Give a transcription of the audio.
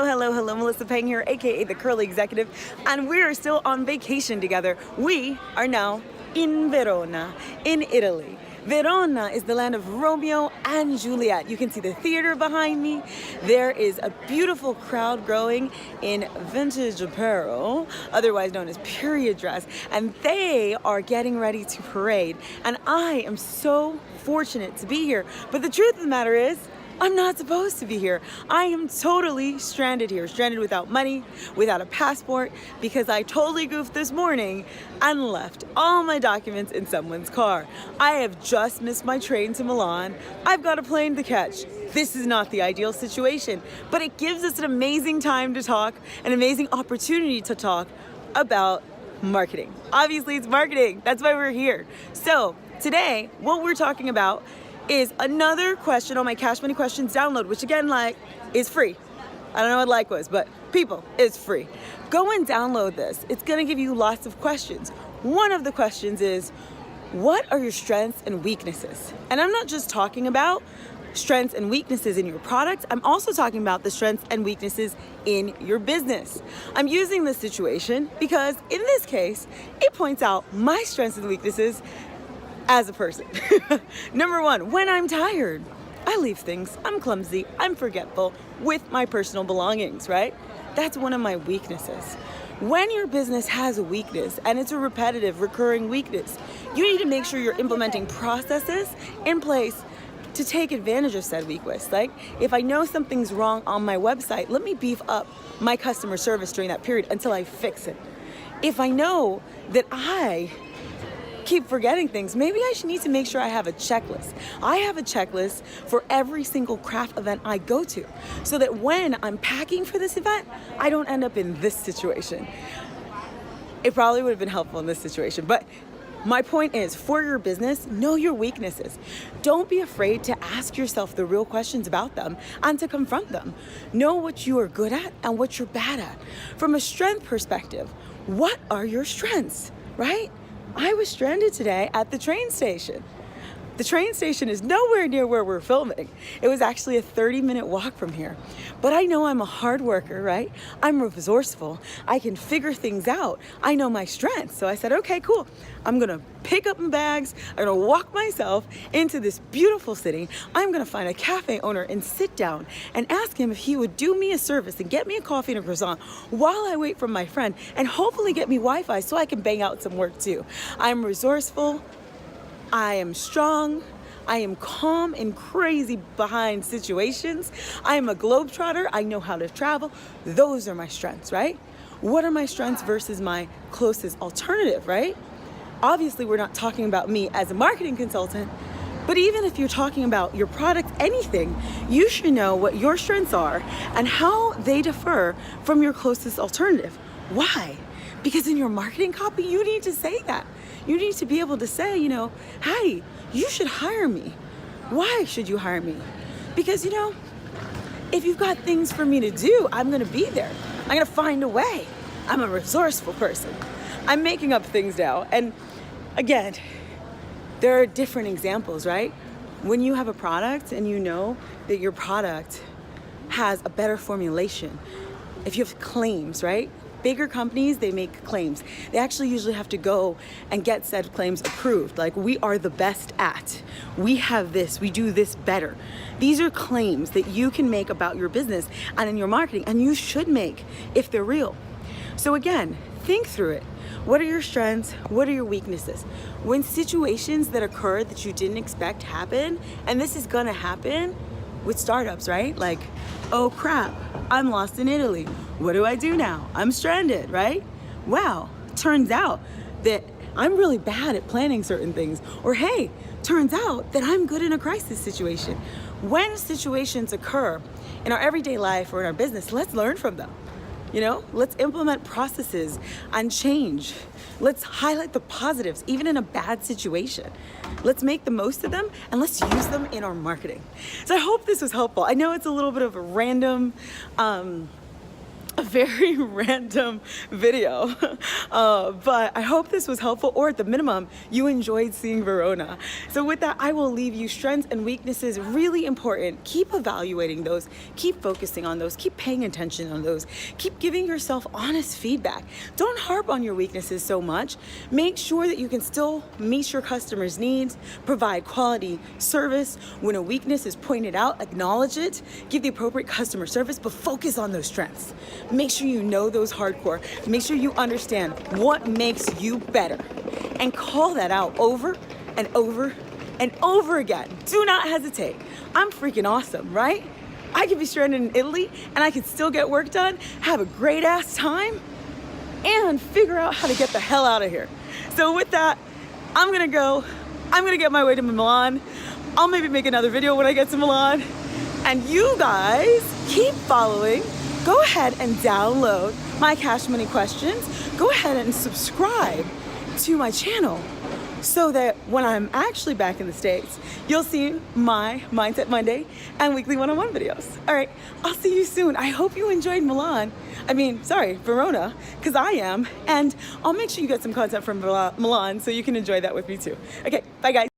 Hello, Melissa Pang here, aka the Curly Executive, and we are still on vacation together. We are now in Verona, in Italy. Verona is the land of Romeo and Juliet. You can see the theater behind me. There is a beautiful crowd growing in vintage apparel, otherwise known as period dress, and they are getting ready to parade. And I am so fortunate to be here. But the truth of the matter is, I'm not supposed to be here. I am totally stranded here, stranded without money, without a passport, because I totally goofed this morning and left all my documents in someone's car. I have just missed my train to Milan. I've got a plane to catch. This is not the ideal situation, but it gives us an amazing time to talk, an amazing opportunity to talk about marketing. Obviously, it's marketing. That's why we're here. So today, what we're talking about is another question on my Cash Money Questions download, which again, is free. I don't know what like was, but people, it's free. Go and download this. It's gonna give you lots of questions. One of the questions is, what are your strengths and weaknesses? And I'm not just talking about strengths and weaknesses in your product, I'm also talking about the strengths and weaknesses in your business. I'm using this situation because in this case, it points out my strengths and weaknesses as a person. Number one, when I'm tired, I leave things, I'm clumsy, I'm forgetful with my personal belongings, right? That's one of my weaknesses. When your business has a weakness and it's a repetitive, recurring weakness, you need to make sure you're implementing processes in place to take advantage of said weakness. Like, if I know something's wrong on my website, let me beef up my customer service during that period until I fix it. If I know that I keep forgetting things, maybe I should need to make sure I have a checklist. I have a checklist for every single craft event I go to, so that when I'm packing for this event, I don't end up in this situation. It probably would have been helpful in this situation, but my point is, for your business, know your weaknesses. Don't be afraid to ask yourself the real questions about them and to confront them. Know what you are good at and what you're bad at. From a strength perspective, what are your strengths, right? I was stranded today at the train station. The train station is nowhere near where we're filming. It was actually a 30-minute walk from here. But I know I'm a hard worker, right? I'm resourceful. I can figure things out. I know my strengths. So I said, okay, cool. I'm gonna pick up my bags. I'm gonna walk myself into this beautiful city. I'm gonna find a cafe owner and sit down and ask him if he would do me a service and get me a coffee and a croissant while I wait for my friend, and hopefully get me Wi-Fi so I can bang out some work too. I'm resourceful. I am strong. I am calm and crazy behind situations. I am a globetrotter. I know how to travel. Those are my strengths, right? What are my strengths versus my closest alternative, right? Obviously, we're not talking about me as a marketing consultant, but even if you're talking about your product, anything, you should know what your strengths are and how they differ from your closest alternative. Why? Because in your marketing copy, you need to say that. You need to be able to say, hey, you should hire me. Why should you hire me? Because, if you've got things for me to do, I'm gonna be there. I'm gonna find a way. I'm a resourceful person. I'm making up things now. And again, there are different examples, right? When you have a product and you know that your product has a better formulation, if you have claims, right? Bigger companies, they make claims. They actually usually have to go and get said claims approved. Like, we are the best at, we have this, we do this better. These are claims that you can make about your business and in your marketing, and you should make if they're real. So again, think through it. What are your strengths? What are your weaknesses? When situations that occur that you didn't expect happen, and this is gonna happen with startups, right? Like, oh crap, I'm lost in Italy. What do I do now? I'm stranded, right? Wow, turns out that I'm really bad at planning certain things. Or hey, turns out that I'm good in a crisis situation. When situations occur in our everyday life or in our business, let's learn from them. Let's implement processes and change. Let's highlight the positives, even in a bad situation. Let's make the most of them and let's use them in our marketing. So I hope this was helpful. I know it's a little bit of a random a very random video, but I hope this was helpful, or at the minimum, you enjoyed seeing Verona. So with that, I will leave you. Strengths and weaknesses, really important. Keep evaluating those, keep focusing on those, keep paying attention on those, keep giving yourself honest feedback. Don't harp on your weaknesses so much. Make sure that you can still meet your customers' needs, provide quality service. When a weakness is pointed out, acknowledge it, give the appropriate customer service, but focus on those strengths. Make sure you know those hardcore. Make sure you understand what makes you better and call that out over and over and over again. Do not hesitate. I'm freaking awesome, right? I could be stranded in Italy and I could still get work done, have a great ass time, and figure out how to get the hell out of here. So with that, I'm gonna get my way to Milan. I'll maybe make another video when I get to Milan. And you guys keep following. Go ahead and download my Cash Money Questions. Go ahead and subscribe to my channel so that when I'm actually back in the States, you'll see my Mindset Monday and weekly one-on-one videos. All right, I'll see you soon. I hope you enjoyed Verona, because I am. And I'll make sure you get some content from Milan so you can enjoy that with me too. Okay, bye guys.